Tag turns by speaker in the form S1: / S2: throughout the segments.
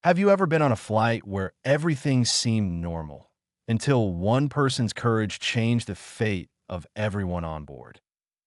S1: Have you ever been on a flight where everything seemed normal until one person's courage changed the fate of everyone on board?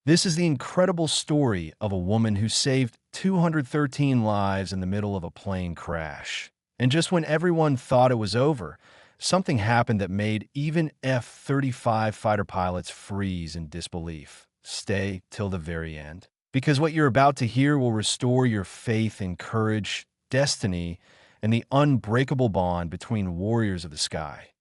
S1: This is the incredible story of a woman who saved 213 lives in the middle of a plane crash. And just when everyone thought it was over, something happened that made even F-35 fighter pilots freeze in disbelief. Stay till the very end, because what you're about to hear will restore your faith in courage, destiny, and the unbreakable bond between warriors of the sky.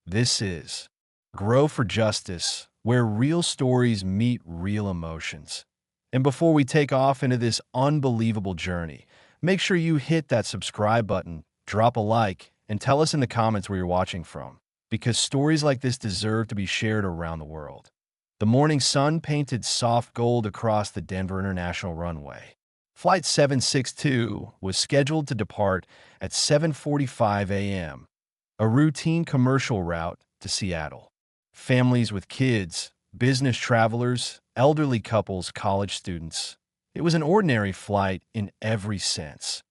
S1: This is Grow for Justice, where real stories meet real emotions. And before we take off into this unbelievable journey, make sure you hit that subscribe button, drop a like, and tell us in the comments where you're watching from, because stories like this deserve to be shared around the world. The morning sun painted soft gold across the Denver International runway. Flight 762 was scheduled to depart at 7:45 a.m., a routine commercial route to Seattle. Families with kids, business travelers, elderly couples, college students. It was an ordinary flight in every sense.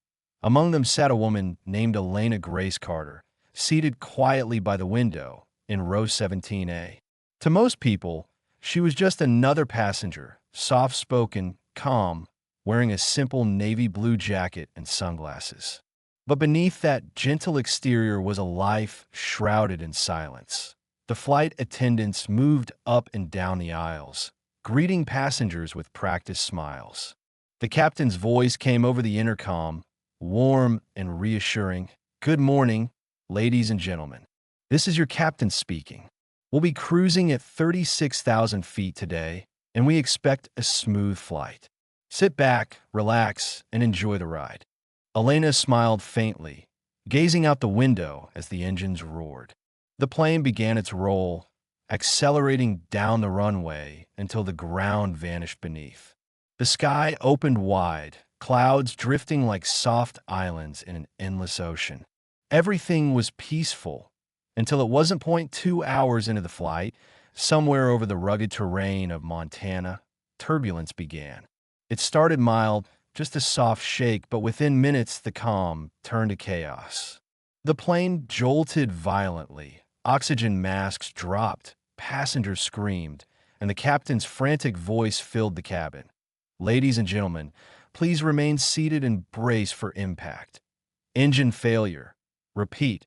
S1: Among them sat a woman named Elena Grace Carter, seated quietly by the window in row 17A. To most people, she was just another passenger, soft-spoken, calm, wearing a simple navy blue jacket and sunglasses. But beneath that gentle exterior was a life shrouded in silence. The flight attendants moved up and down the aisles, greeting passengers with practiced smiles. The captain's voice came over the intercom, warm and reassuring. "Good morning, ladies and gentlemen. This is your captain speaking. We'll be cruising at 36,000 feet today, and we expect a smooth flight. Sit back, relax, and enjoy the ride." Elena smiled faintly, gazing out the window as the engines roared. The plane began its roll, accelerating down the runway until the ground vanished beneath. The sky opened wide, clouds drifting like soft islands in an endless ocean. Everything was peaceful until it wasn't 0.2 hours into the flight, somewhere over the rugged terrain of Montana, turbulence began. It started mild, just a soft shake, but within minutes the calm turned to chaos. The plane jolted violently, oxygen masks dropped, passengers screamed, and the captain's frantic voice filled the cabin. "Ladies and gentlemen, please remain seated and brace for impact. Engine failure. Repeat,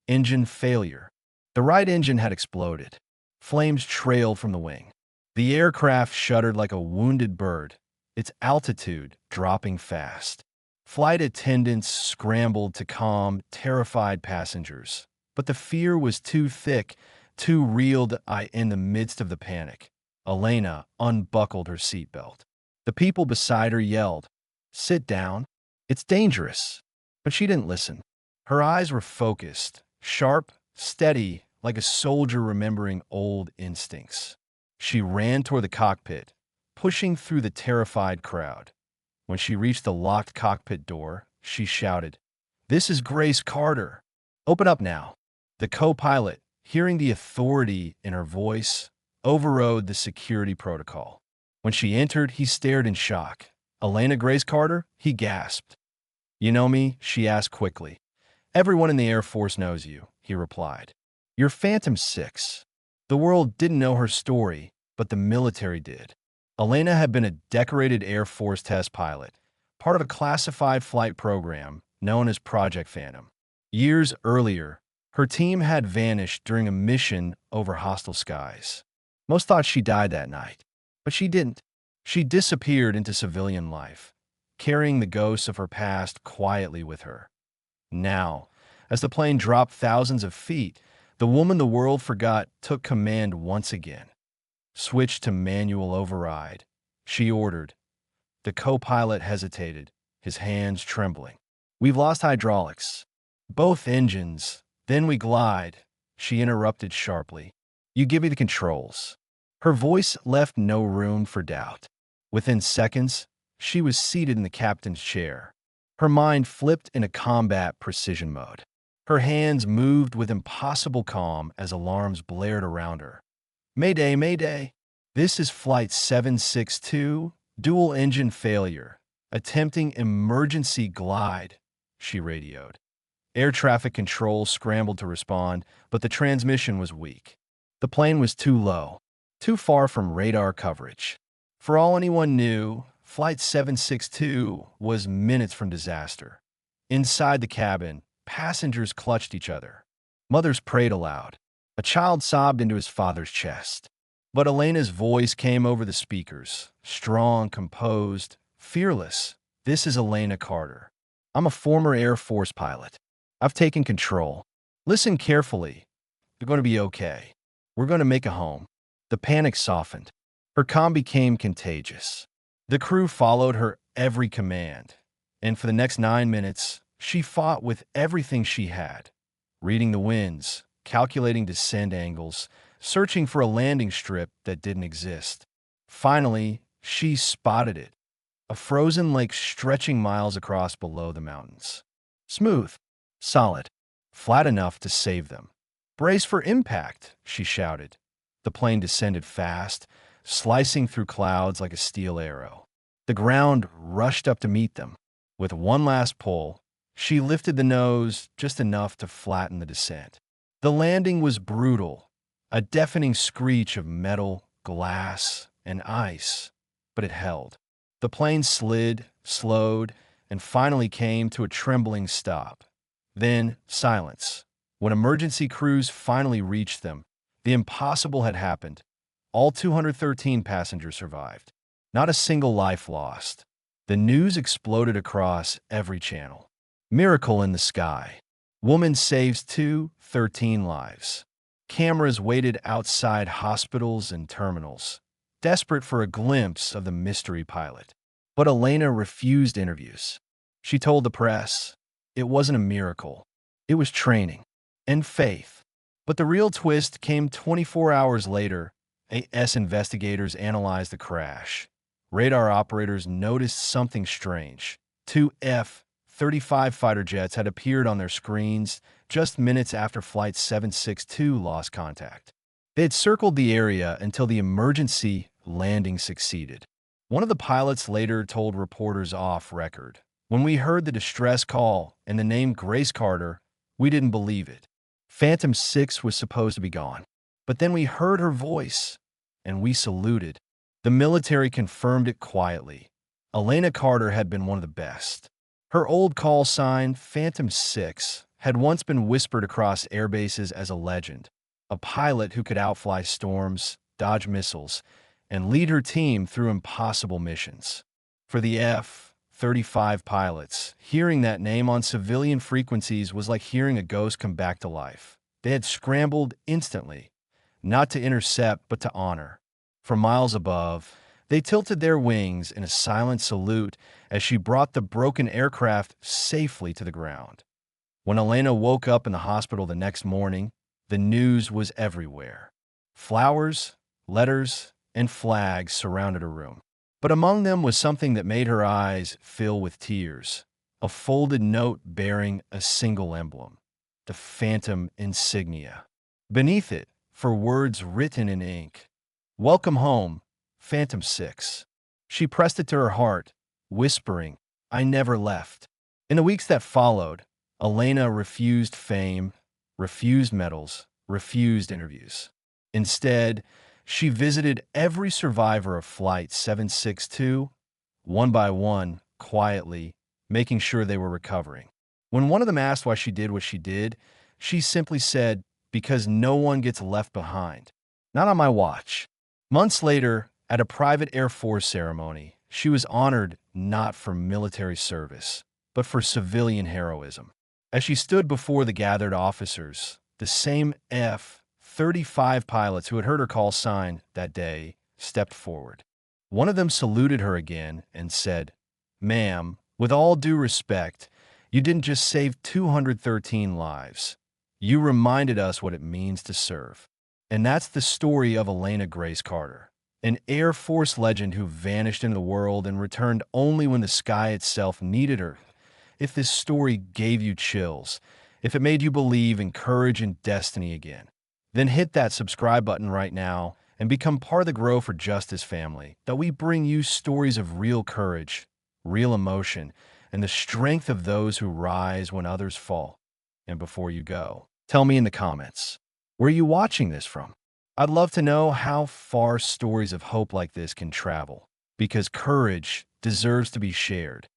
S1: engine failure." The right engine had exploded. Flames trailed from the wing. The aircraft shuddered like a wounded bird, its altitude dropping fast. Flight attendants scrambled to calm terrified passengers, but the fear was too thick, too real in the midst of the panic. Elena unbuckled her seatbelt. The people beside her yelled, "Sit down. It's dangerous." But she didn't listen. Her eyes were focused, sharp, steady, like a soldier remembering old instincts. She ran toward the cockpit, pushing through the terrified crowd. When she reached the locked cockpit door, she shouted, "This is Grace Carter. Open up now." The co-pilot, hearing the authority in her voice, overrode the security protocol. When she entered, he stared in shock. "Elena Grace Carter?" he gasped. "You know me?" she asked quickly. "Everyone in the Air Force knows you," he replied. "You're Phantom 6. The world didn't know her story, but the military did." Elena had been a decorated Air Force test pilot, part of a classified flight program known as Project Phantom. Years earlier, her team had vanished during a mission over hostile skies. Most thought she died that night, but she didn't. She disappeared into civilian life, carrying the ghosts of her past quietly with her. Now, as the plane dropped thousands of feet, the woman the world forgot took command once again. "Switch to manual override," she ordered. The co-pilot hesitated, his hands trembling. "We've lost hydraulics. Both engines. Then we glide," she interrupted sharply. "You give me the controls." Her voice left no room for doubt. Within seconds, she was seated in the captain's chair. Her mind flipped into combat precision mode. Her hands moved with impossible calm as alarms blared around her. "Mayday, mayday. This is Flight 762, dual engine failure. Attempting emergency glide," she radioed. Air traffic control scrambled to respond, but the transmission was weak. The plane was too low, too far from radar coverage. For all anyone knew, Flight 762 was minutes from disaster. Inside the cabin, passengers clutched each other. Mothers prayed aloud. A child sobbed into his father's chest. But Elena's voice came over the speakers, strong, composed, fearless. "This is Elena Carter. I'm a former Air Force pilot. I've taken control. Listen carefully. You're going to be okay. We're going to make a home." The panic softened. Her calm became contagious. The crew followed her every command, and for the next 9 minutes, she fought with everything she had, reading the winds, calculating descent angles, searching for a landing strip that didn't exist. Finally, she spotted it, a frozen lake stretching miles across below the mountains. Smooth, solid, flat enough to save them. "Brace for impact," she shouted. The plane descended fast, slicing through clouds like a steel arrow. The ground rushed up to meet them. With one last pull, she lifted the nose just enough to flatten the descent. The landing was brutal, a deafening screech of metal, glass, and ice, but it held. The plane slid, slowed, and finally came to a trembling stop. Then silence. When emergency crews finally reached them, the impossible had happened. All 213 passengers survived. Not a single life lost. The news exploded across every channel. Miracle in the sky. Woman saves 213 lives. Cameras waited outside hospitals and terminals, desperate for a glimpse of the mystery pilot. But Elena refused interviews. She told the press it wasn't a miracle. It was training and faith. But the real twist came 24 hours later. AS investigators analyzed the crash. Radar operators noticed something strange. Two F-35 fighter jets had appeared on their screens just minutes after Flight 762 lost contact. They had circled the area until the emergency landing succeeded. One of the pilots later told reporters off record, "When we heard the distress call and the name Grace Carter, we didn't believe it. Phantom 6 was supposed to be gone. But then we heard her voice, and we saluted." The military confirmed it quietly. Elena Carter had been one of the best. Her old call sign, Phantom 6, had once been whispered across air bases as a legend. A pilot who could outfly storms, dodge missiles, and lead her team through impossible missions. For the F-35 pilots, hearing that name on civilian frequencies was like hearing a ghost come back to life. They had scrambled instantly, not to intercept but to honor. From miles above, they tilted their wings in a silent salute as she brought the broken aircraft safely to the ground. When Elena woke up in the hospital the next morning, the news was everywhere. Flowers, letters, and flags surrounded her room. But among them was something that made her eyes fill with tears. A folded note bearing a single emblem, the Phantom insignia. Beneath it, for words written in ink, "Welcome home, Phantom 6. She pressed it to her heart, whispering, "I never left." In the weeks that followed, Elena refused fame, refused medals, refused interviews. Instead, she visited every survivor of Flight 762, one by one, quietly, making sure they were recovering. When one of them asked why she did what she did, she simply said, "Because no one gets left behind. Not on my watch." Months later, at a private Air Force ceremony, she was honored not for military service, but for civilian heroism. As she stood before the gathered officers, the same F-35 pilots who had heard her call sign that day stepped forward. One of them saluted her again and said, "Ma'am, with all due respect, you didn't just save 213 lives. You reminded us what it means to serve." And that's the story of Elena Grace Carter, an Air Force legend who vanished into the world and returned only when the sky itself needed her. If this story gave you chills, if it made you believe in courage and destiny again, then hit that subscribe button right now and become part of the Grow for Justice family, that we bring you stories of real courage, real emotion, and the strength of those who rise when others fall. and before you go. Tell me in the comments, where are you watching this from? I'd love to know how far stories of hope like this can travel, because courage deserves to be shared.